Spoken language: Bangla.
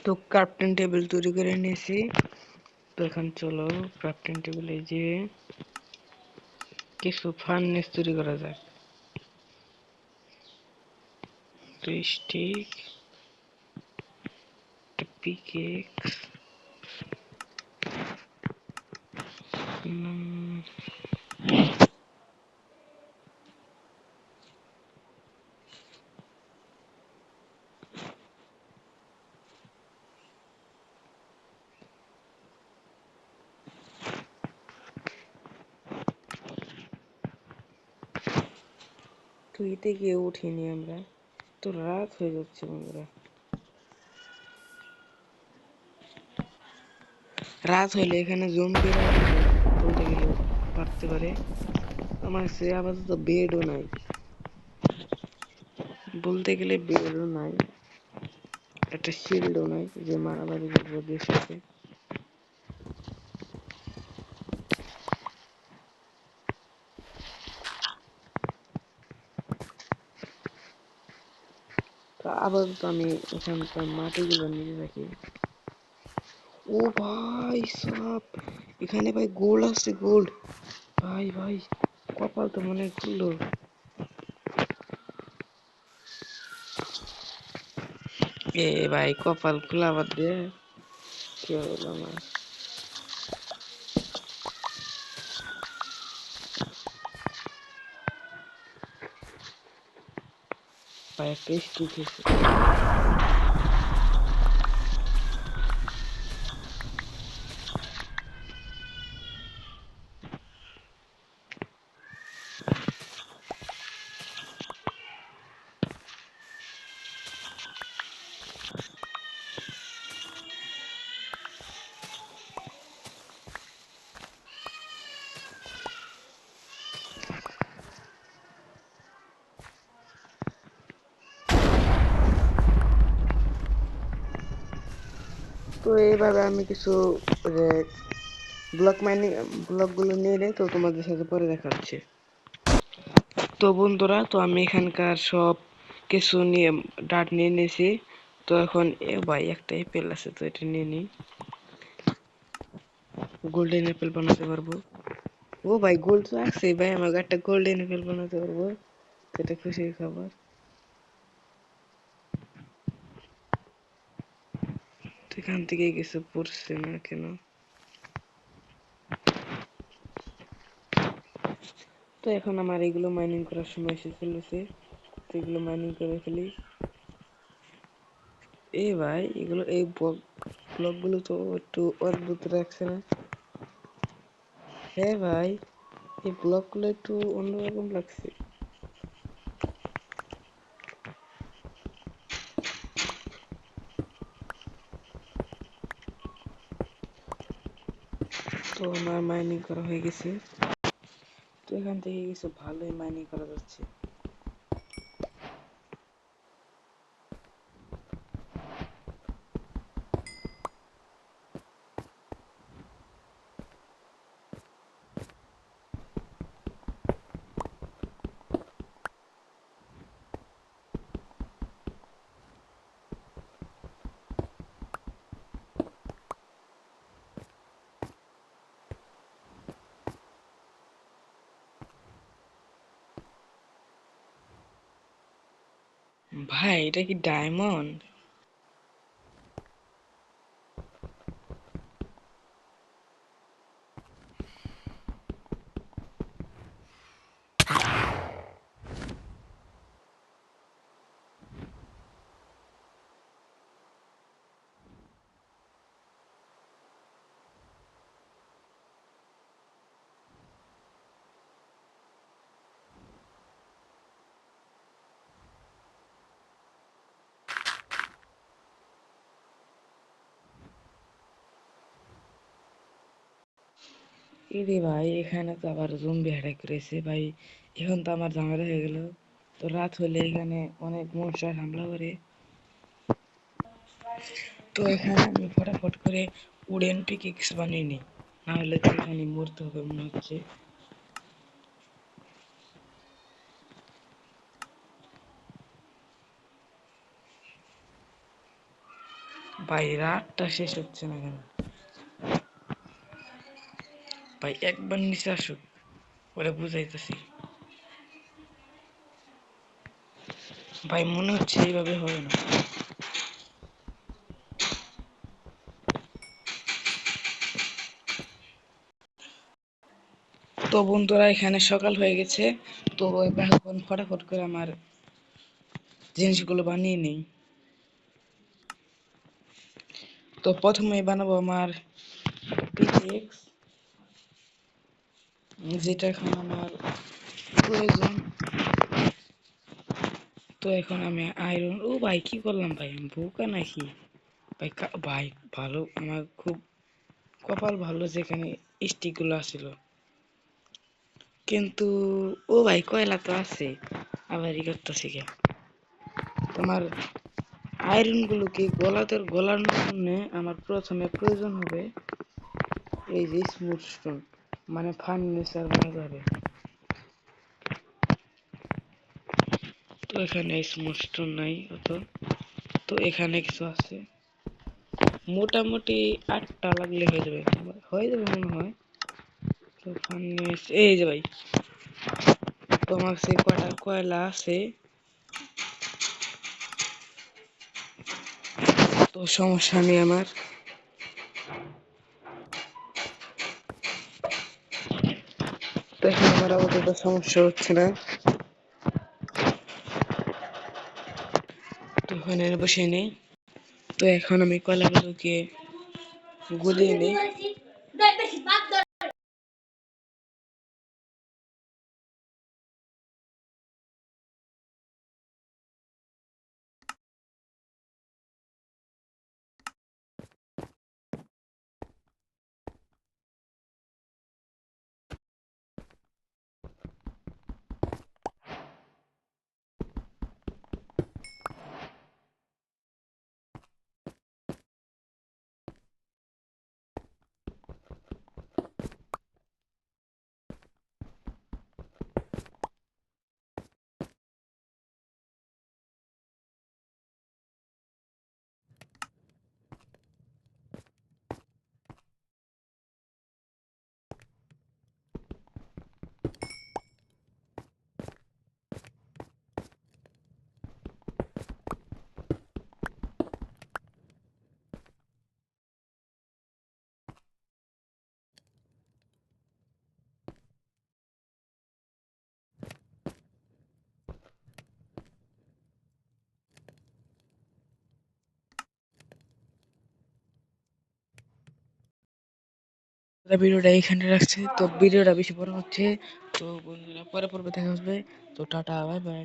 তো ক্রাফটিং টেবিল তৈরি করে নিয়েছি। তো এখন চলো ক্রাফটিং টেবিলে যে কিছু ফার্নেস তৈরি করা যাক। তো স্টিক, পিকেক্স, তো এতে গিয়ে উঠিনি আমরা। তো রাত হয়ে যাচ্ছে বন্ধুরা, রাত হইলে এখানে জম্বিরা বলতে গেলে পারতে পারে। আমার কাছে আপাতত বেডও নাই, বলতে গেলে বেডও নাই, একটা শিল্ডও নাই যে মারামারি করবো ওদের সাথে। তো আপাতত আমি এখানকার মাটিগুলো নিয়ে রাখি। ও ভাই সাব, এখানে ভাই গোল্ড আছে, গোল্ড। ভাই ভাই কপাল তো মনে খুললো। এ ভাই কপাল খোলা বাদ দিয়ে কি হলো আমার। ভাই একটা স্টিক হয়েছে। তো এইভাবে আমি কিছু ব্লক মাইনিং ব্লকগুলো নিয়ে নেই, তো তোমাদের সাথে পরে দেখা হচ্ছে। তো বন্ধুরা, তো আমি এখানকার সব কিছু নিয়ে ডাট নিয়ে নিয়েছি। তো এখন এ ভাই একটা অ্যাপেল আছে, তো এটা নিয়ে নিই, গোল্ডেন অ্যাপেল বানাতে পারবো। ও ভাই গোল্ড তো আছে ভাই, আমাকে একটা গোল্ডেন অ্যাপেল বানাতে পারবো, সেটা খুশির খবর। তো এখান থেকে কিছু পড়ছে না কেন। তো এখন আমার এগুলো মাইনিং করার সময় এসে ফেলেছে, তো এগুলো মাইনিং করে ফেলি। এ ভাই এগুলো এই ব্লকগুলো তো একটু অদ্ভুত রাখছে না? হ্যাঁ ভাই, এই ব্লকগুলো একটু অন্যরকম লাগছে। তো আমার মাইনিং করা হয়ে গেছে। তো এখান থেকে কিছু ভালোই মাইনিং করা যাচ্ছে। ভাই এটা কি ডায়মন্ড? এরে ভাই এখানে তো আবার জম্বি অ্যাটাক করেছে ভাই, এখন তো আমার ঝামেলা হয়ে গেল। তো রাত হলে এখানে অনেক মনস্টার হামলা করে। তো এখানে আমি ফটাফট করে উডেন পিকেক্স বানিয়ে নিই, না হলে তো এখানে মরতে হবে মনে হচ্ছে। ভাই রাতটা শেষ হচ্ছে না কেন? ভাই একবার নিচে আসুক, ওরা বুঝাইতেছি। ভাই মনে হচ্ছে এইভাবে হবে না। তো বন্ধুরা এখানে সকাল হয়ে গেছে। তো এবার এখন ফটাফট করে আমার জিনিসগুলো বানিয়ে নিই। তো প্রথমে বানাবো আমার পিকেক্স, যেটা এখন আমার প্রয়োজন। তো এখন আমি আয়রন, ও ভাই কি করলাম ভাই, আমি বোকা নাকি? ভাই ভাই ভালো, আমার খুব কপাল ভালো যেখানে স্টিক গুলো আসছিল। কিন্তু ও ভাই কয়লা তো আছে, আবার ই করতেছি কে? তোমার আয়রন গুলোকে গলানোর জন্য আমার প্রথমে প্রয়োজন হবে এই যে স্মুথ স্টোন, মানে ফার্নিচার বানাতে হবে। তো এখানে স্মুথ স্টোন নাই অত, তো এখানে কিছু আছে, মোটামুটি 8টা লাগলে হয়ে যাবে, হয়ে যাবে মনে হয়। তো ফার্নেস এই যে ভাই, তোমার সে কয়টা কয়লা আছে, তো সমস্যা নেই আমার। তো এখন আমার আপাতত সমস্যা হচ্ছে না। তো ওখানে বসে নেই। তো এখন আমি কয়লাগুলোকে গলিয়ে নিই। ভিডিওটা এখানে রাখছে, তো ভিডিওটা বেশি বড় হচ্ছে। তো বন্ধুরা পরে পর্বে দেখা হবে। তো টাটা, বাই বাই।